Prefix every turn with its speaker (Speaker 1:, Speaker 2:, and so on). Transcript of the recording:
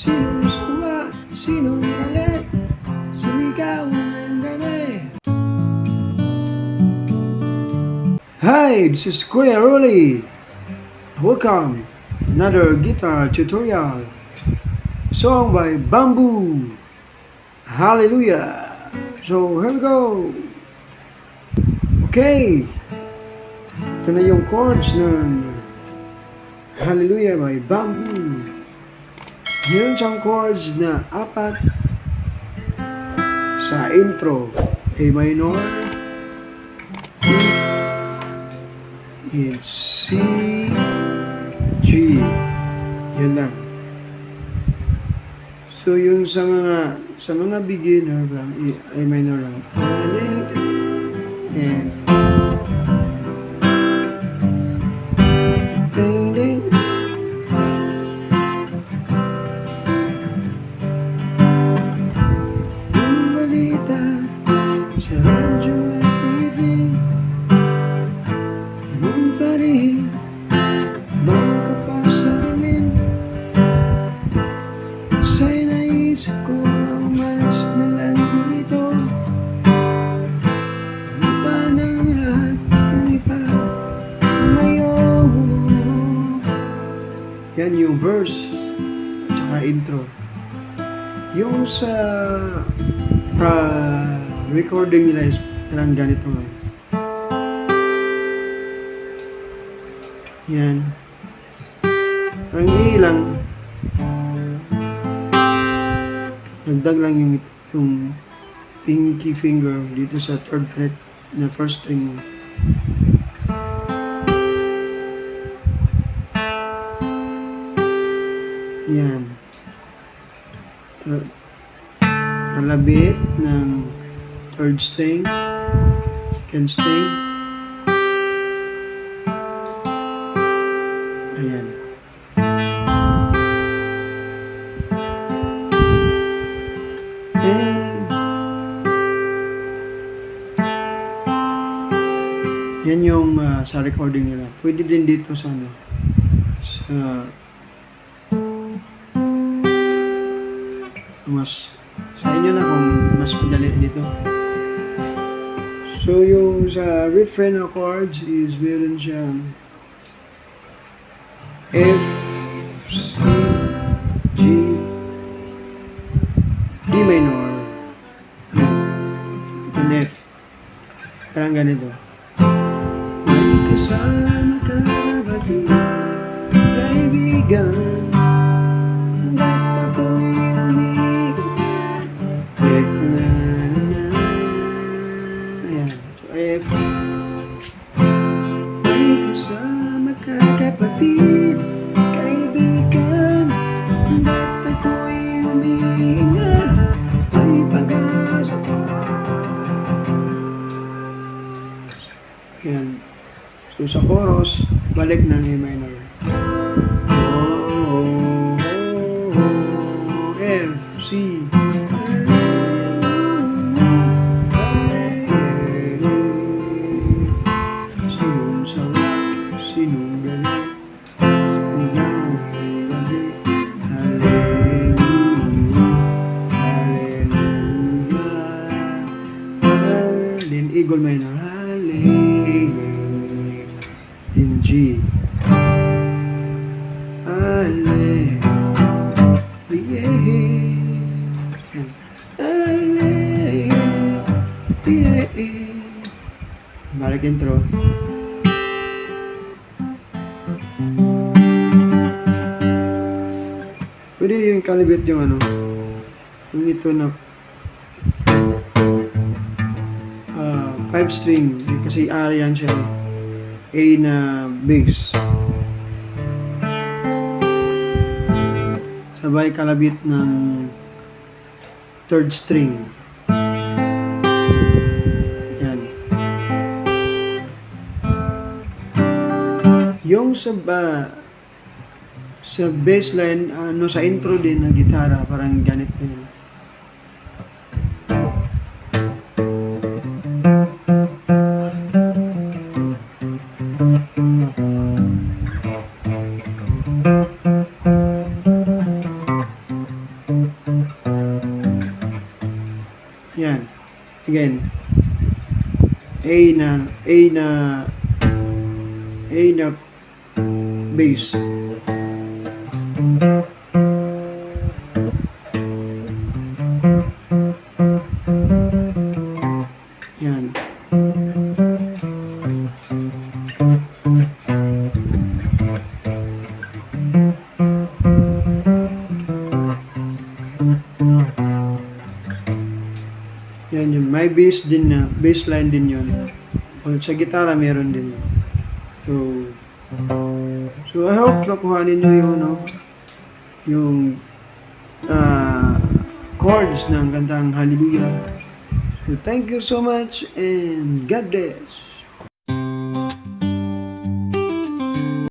Speaker 1: Sinong suwa, sinong galit, sumigaw ng gabi. Hi, this is Kuya Rolly. Welcome another guitar tutorial. Song by Bamboo. Hallelujah. So, here we go. Okay. Ito na yung chords ng Hallelujah by Bamboo. Meron siyang chords na apat sa intro. A minor, and C, G. Yan lang. So yung sa mga beginner lang, A minor lang. And ding ding. Yung balita sa radyo at TV, ganun pa rin mga kapasalin. Sa'y naisip ko na umalis na lang dito. Ano ba ng lahat ng iba ngayon? Yan yung verse at saka intro. Yung sa recording nila is parang ganito nga. Yan. Ang ilang nagdag lang yung pinky finger dito sa third fret na first string. Yan. Kalabit ng third string, second string. Ayan. Yan yung sa recording nila. Pwede din dito sa mas sa inyo na kung mas madali dito. So yung sa refrain na chords is meron siyang F, C, G, D minor, and F. Parang ganito. May kasama ka ba di kaibigan? Hanggat ako'y umiiyak. F na na. Ayan. So F. May kasama ka kapatid, kaibigan. Hanggat ako'y umiiyak, may pag-asa pa. Yan. So sa chorus, balik ng A minor. F, C. Sinong sawa, sinong galit, sigaw ng gabi. Hallelujah, hallelujah. Then eagle minor. In G. Ale. Yeah. Ale. Yeah. Balik intro. Pwede yung kalibit yung yung ito na 5 string kasi yan siya. A na bass. Sabay kalabit ng third string. Yan. Yung sa bassline, sa intro din na gitara, parang ganito yun. Yan. Again. A na bass. Yan. Yan yung may bass din na, bass line din yun. Sa gitara meron din. So I hope nakuhanin nyo yung yung chords ng kantang Hallelujah. So thank you so much and God bless.